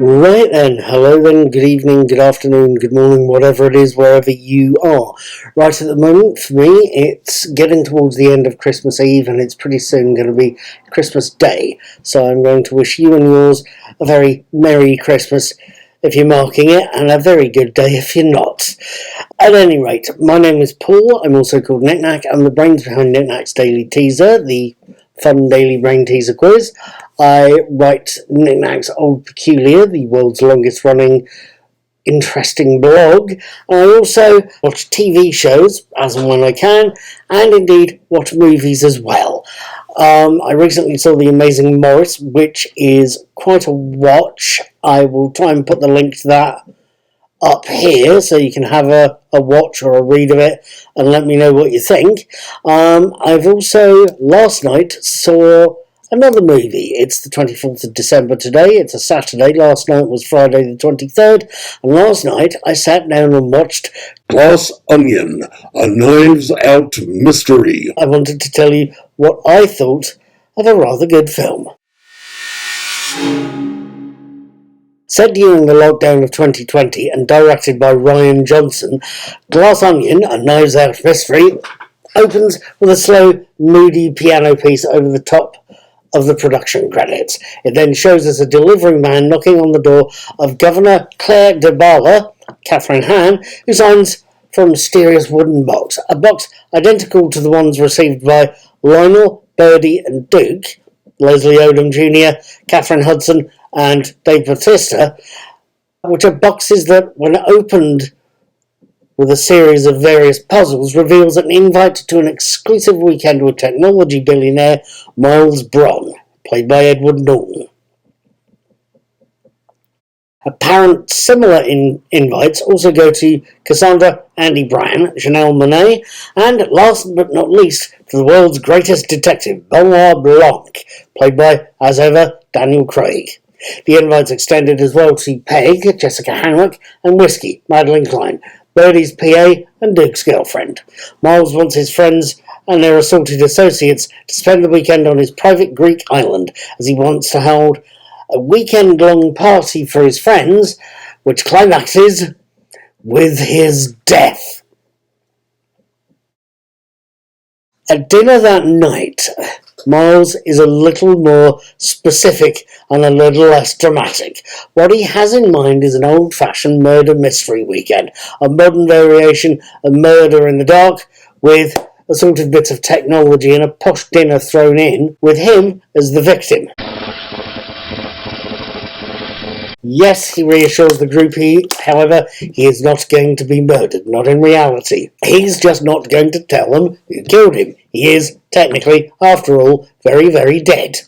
Right then, hello then, good evening, good afternoon, good morning, whatever it is, wherever you are. Right at the moment, for me, it's getting towards the end of Christmas Eve and it's pretty soon going to be Christmas Day. So I'm going to wish you and yours a very Merry Christmas if you're marking it, and a very good day if you're not. At any rate, my name is Paul, I'm also called Knickknack, I'm the brains behind Knickknack's Daily Teaser, the fun daily brain teaser quiz. I write Knickknack's Old Peculiar, the world's longest running interesting blog. I also watch TV shows as and when I can, and indeed watch movies as well. I recently saw The Amazing Morris, which is quite a watch. I will try and put the link to that up here so you can have a watch or a read of it and let me know what you think. I've also last night saw another movie. It's the 24th of December today. It's a Saturday. Last night was Friday the 23rd. And last night I sat down and watched Glass Onion, a Knives Out mystery. I wanted to tell you what I thought of a rather good film. Set during the lockdown of 2020 and directed by Rian Johnson, Glass Onion, a Knives Out mystery, opens with a slow, moody piano piece over the top of the production credits. It then shows us a delivery man knocking on the door of Governor Claire de Bala, Catherine Hahn, who signs for a mysterious wooden box, a box identical to the ones received by Lionel, Birdie and Duke, Leslie Odom Jr., Catherine Hudson and Dave Bautista, which are boxes that, when opened with a series of various puzzles, reveals an invite to an exclusive weekend with technology billionaire Miles Bron, played by Edward Norton. Apparent similar invites also go to Cassandra Andy Bryan, Janelle Monáe, and last but not least, to the world's greatest detective, Benoit Blanc, played by, as ever, Daniel Craig. The invites extended as well to Peg, Jessica Henwick, and Whiskey, Madeline Klein, Birdie's PA and Duke's girlfriend. Miles wants his friends and their assaulted associates to spend the weekend on his private Greek island, as he wants to hold a weekend-long party for his friends, which climaxes with his death. At dinner that night, Miles is a little more specific and a little less dramatic. What he has in mind is an old-fashioned murder mystery weekend, a modern variation of Murder in the Dark, with assorted bits of technology and a posh dinner thrown in, with him as the victim. Yes, he reassures the group, however, he is not going to be murdered, not in reality. He's just not going to tell them who killed him. He is, technically, after all, very, very dead.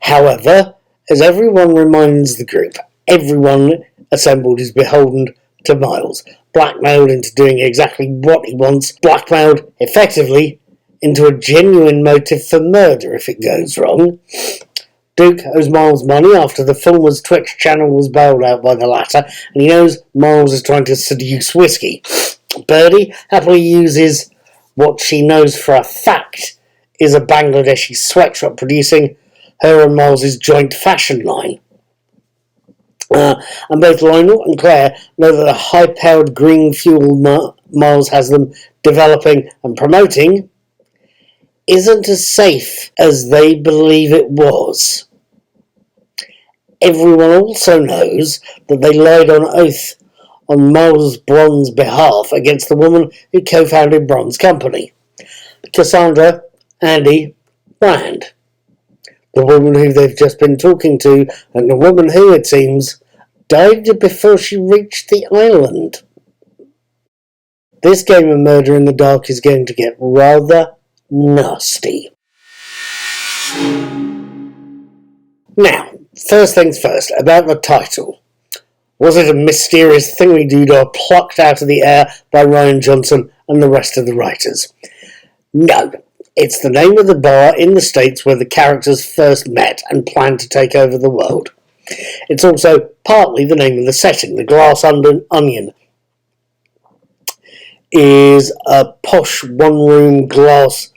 However, as everyone reminds the group, everyone assembled is beholden to Miles, blackmailed into doing exactly what he wants, blackmailed, effectively, into a genuine motive for murder if it goes wrong. Duke owes Miles money after the filmer's Twitch channel was bailed out by the latter, and he knows Miles is trying to seduce Whiskey. Birdie happily uses what she knows for a fact is a Bangladeshi sweatshop producing her and Miles' joint fashion line. And both Lionel and Claire know that the high-powered green fuel Miles has them developing and promoting isn't as safe as they believe it was. Everyone also knows that they lied on oath on Miles Bron's behalf against the woman who co-founded Bron's company, Cassandra Andy Brand, the woman who they've just been talking to, and the woman who, it seems, died before she reached the island. This game of Murder in the Dark is going to get rather nasty. Now, first things first, about the title. Was it a mysterious thingy-doo-dah plucked out of the air by Rian Johnson and the rest of the writers? No, it's the name of the bar in the States where the characters first met and planned to take over the world. It's also partly the name of the setting. The Glass Onion is a posh one-room glass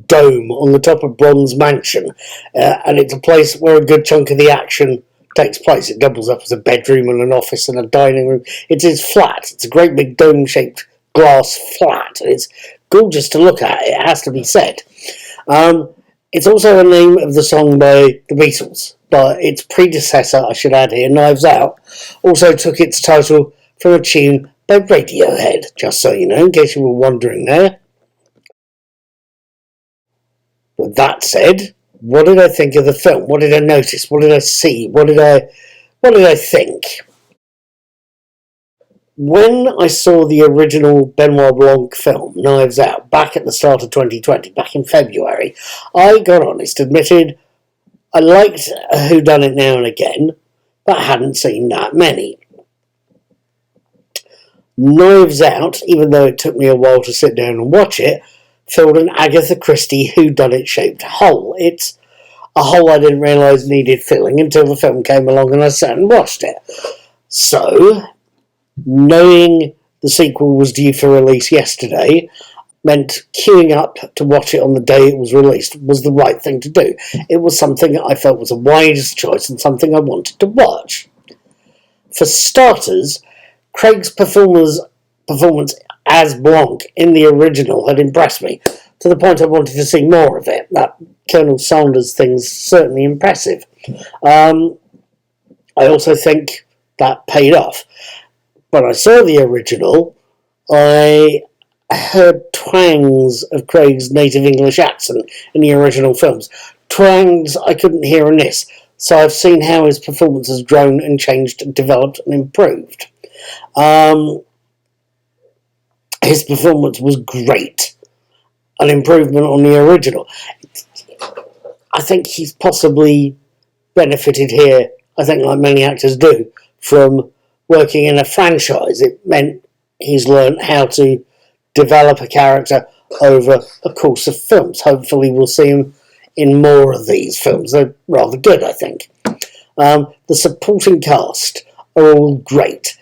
dome on the top of Bron's mansion, and it's a place where a good chunk of the action takes place. It doubles up as a bedroom and an office and a dining room. It's his flat. It's a great big dome-shaped glass flat. It's gorgeous to look at, it has to be said. It's also a name of the song by the Beatles, but its predecessor, I should add here, Knives Out, also took its title from a tune by Radiohead, just so you know, in case you were wondering there. With that said, what did I think of the film? What did I notice? What did I see? What did I think? When I saw the original Benoit Blanc film, Knives Out, back at the start of 2020, back in February, I got honest, admitted I liked a whodunit now and again, but I hadn't seen that many. Knives Out, even though it took me a while to sit down and watch it, filled an Agatha Christie whodunit-shaped hole. It's a hole I didn't realise needed filling until the film came along and I sat and watched it. So, knowing the sequel was due for release yesterday meant queuing up to watch it on the day it was released was the right thing to do. It was something I felt was a wise choice and something I wanted to watch. For starters, Craig's performance as Blanc in the original had impressed me, to the point I wanted to see more of it. That Colonel Sanders thing's certainly impressive. I also think that paid off. When I saw the original, I heard twangs of Craig's native English accent in the original films. Twangs I couldn't hear in this, so I've seen how his performance has grown and changed and developed and improved. His performance was great. An improvement on the original. I think he's possibly benefited here, I think like many actors do, from working in a franchise. It meant he's learned how to develop a character over a course of films. Hopefully we'll see him in more of these films. They're rather good, I think. The supporting cast are all great.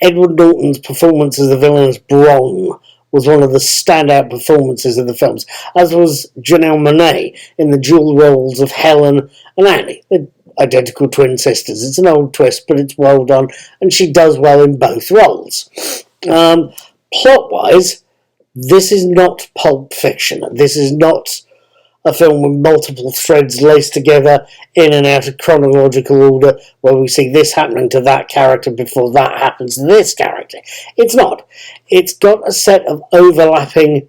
Edward Norton's performance as the villain as Bron was one of the standout performances of the films, as was Janelle Monáe in the dual roles of Helen and Annie. They're identical twin sisters. It's an old twist, but it's well done, and she does well in both roles. Plot-wise, this is not Pulp Fiction. This is not a film with multiple threads laced together in and out of chronological order, where we see this happening to that character before that happens to this character. It's not. It's got a set of overlapping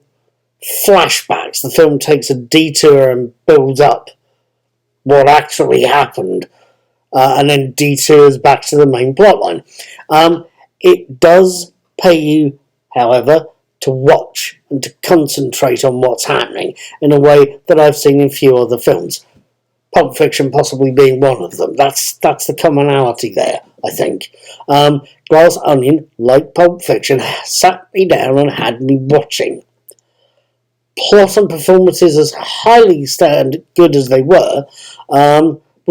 flashbacks. The film takes a detour and builds up what actually happened, and then detours back to the main plotline. It does pay you, however, to watch and to concentrate on what's happening in a way that I've seen in few other films. Pulp Fiction possibly being one of them. That's the commonality there, I think. Glass Onion, like Pulp Fiction, sat me down and had me watching. Plot and performances, as highly good as they were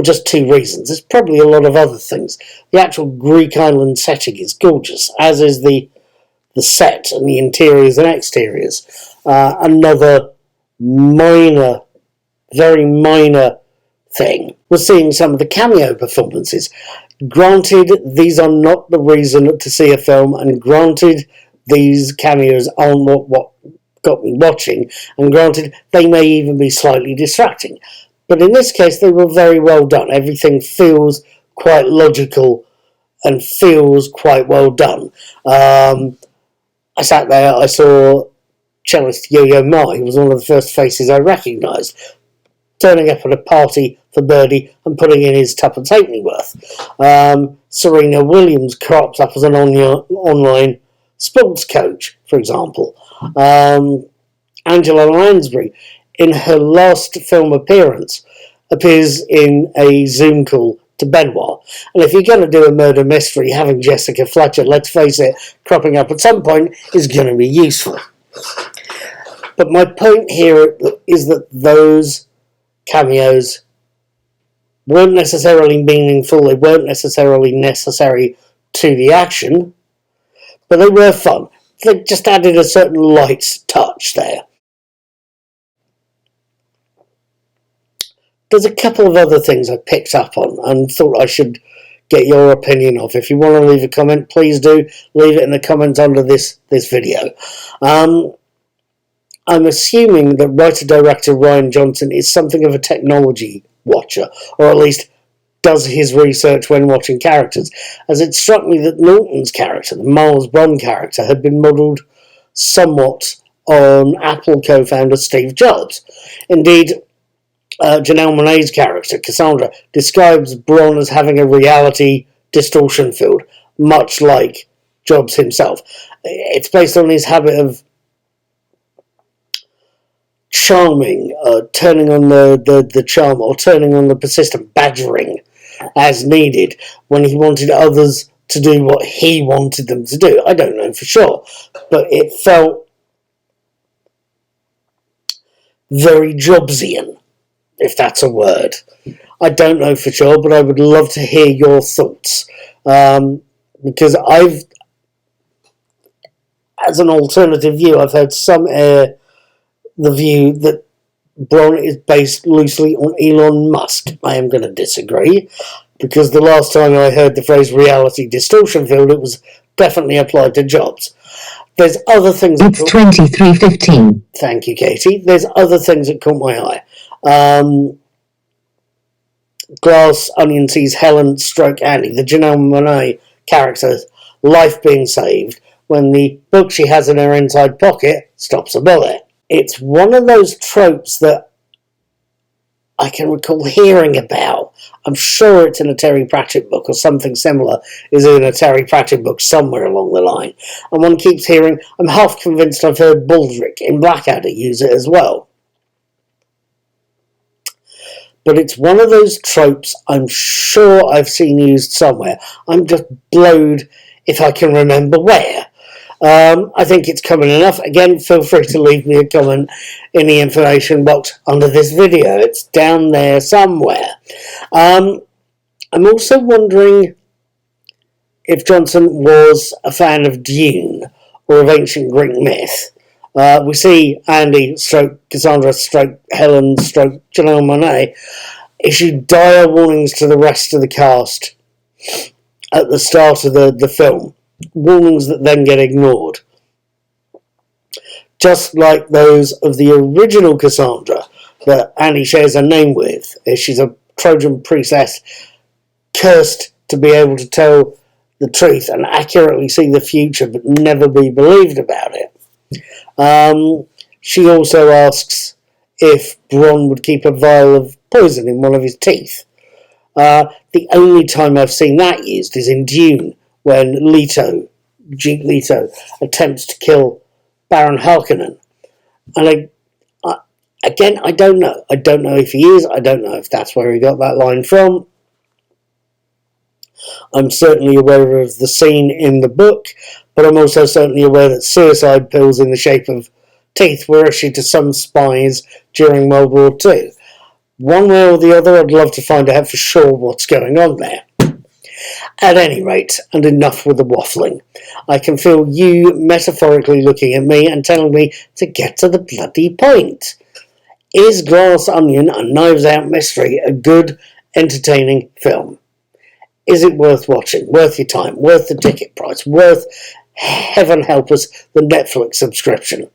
just two reasons. There's probably a lot of other things. The actual Greek island setting is gorgeous, as is the set and the interiors and exteriors. Another minor, very minor thing was seeing some of the cameo performances. Granted, these are not the reason to see a film, and granted, these cameos aren't what got me watching, and granted, they may even be slightly distracting. But in this case, they were very well done. Everything feels quite logical and feels quite well done. I sat there, I saw cellist Yo-Yo Ma. He was one of the first faces I recognised, turning up at a party for Birdie and putting in his tuppence halfpenny worth. Serena Williams crops up as an online sports coach, for example. Angela Lansbury, in her last film appearance, appears in a Zoom call to Benoit. And if you're going to do a murder mystery, having Jessica Fletcher, let's face it, cropping up at some point is going to be useful. But my point here is that those cameos weren't necessarily meaningful, they weren't necessarily necessary to the action, but they were fun. They just added a certain light touch there. there's a couple of other things I picked up on and thought I should get your opinion of. If you want to leave a comment, please do leave it in the comments under this video. I'm assuming that writer-director Rian Johnson is something of a technology watcher, or at least does his research when watching characters, as it struck me that Norton's character, the Miles Bond character, had been modelled somewhat on Apple co-founder Steve Jobs. Indeed, Janelle Monáe's character, Cassandra, describes Bron as having a reality distortion field, much like Jobs himself. It's based on his habit of charming, turning on the charm, or turning on the persistent badgering as needed when he wanted others to do what he wanted them to do. I don't know for sure, but it felt very Jobsian, if that's a word. I don't know for sure, but I would love to hear your thoughts. Because as an alternative view, I've heard some air the view that Bron is based loosely on Elon Musk. I am going to disagree, because the last time I heard the phrase reality distortion field, it was definitely applied to Jobs. There's other things... It's 23:15. Thank you, Katie. There's other things that caught my eye. Glass Onion sees Helen stroke Annie, the Janelle Monáe character's life being saved when the book she has in her inside pocket stops a bullet. It's one of those tropes that I can recall hearing about. I'm sure it's in a Terry Pratchett book, or something similar is in a Terry Pratchett book somewhere along the line. And one keeps hearing, I'm half convinced I've heard Baldrick in Blackadder use it as well. But it's one of those tropes I'm sure I've seen used somewhere. I'm just blowed if I can remember where. I think it's common enough. Again, feel free to leave me a comment in the information box under this video. It's down there somewhere. I'm also wondering if Johnson was a fan of Dune or of ancient Greek myth. We see Andy stroke Cassandra stroke Helen stroke Janelle Monáe issue dire warnings to the rest of the cast at the start of the film. Warnings that then get ignored. Just like those of the original Cassandra that Annie shares a name with. She's a Trojan priestess cursed to be able to tell the truth and accurately see the future but never be believed about it. She also asks if Bron would keep a vial of poison in one of his teeth. The only time I've seen that used is in Dune, when Duke Leto, attempts to kill Baron Harkonnen. And again, I don't know. I don't know if he is. I don't know if that's where he got that line from. I'm certainly aware of the scene in the book, but I'm also certainly aware that suicide pills in the shape of teeth were issued to some spies during World War II. One way or the other, I'd love to find out for sure what's going on there. At any rate, and enough with the waffling, I can feel you metaphorically looking at me and telling me to get to the bloody point. Is Glass Onion, a Knives Out mystery, a good, entertaining film? Is it worth watching, worth your time, worth the ticket price, worth, heaven help us, the Netflix subscription?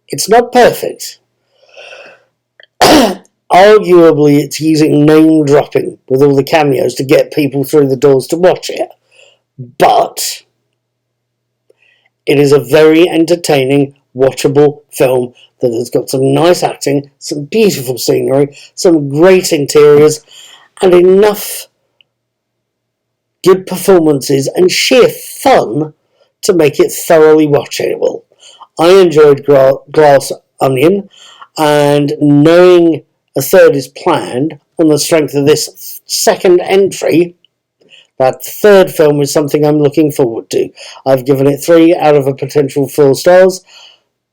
It's not perfect. Arguably, it's using name-dropping with all the cameos to get people through the doors to watch it. But it is a very entertaining, watchable film that has got some nice acting, some beautiful scenery, some great interiors, and enough good performances and sheer fun to make it thoroughly watchable. I enjoyed Glass Onion, and knowing a third is planned on the strength of this second entry, that third film is something I'm looking forward to. I've given it 3 out of a potential 4 stars.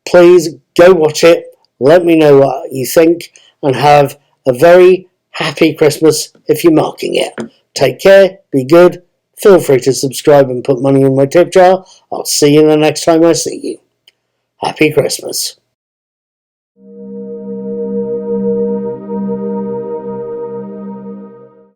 Please go watch it, let me know what you think, and have a very happy Christmas if you're marking it. Take care, be good, feel free to subscribe and put money in my tip jar. I'll see you the next time I see you. Happy Christmas.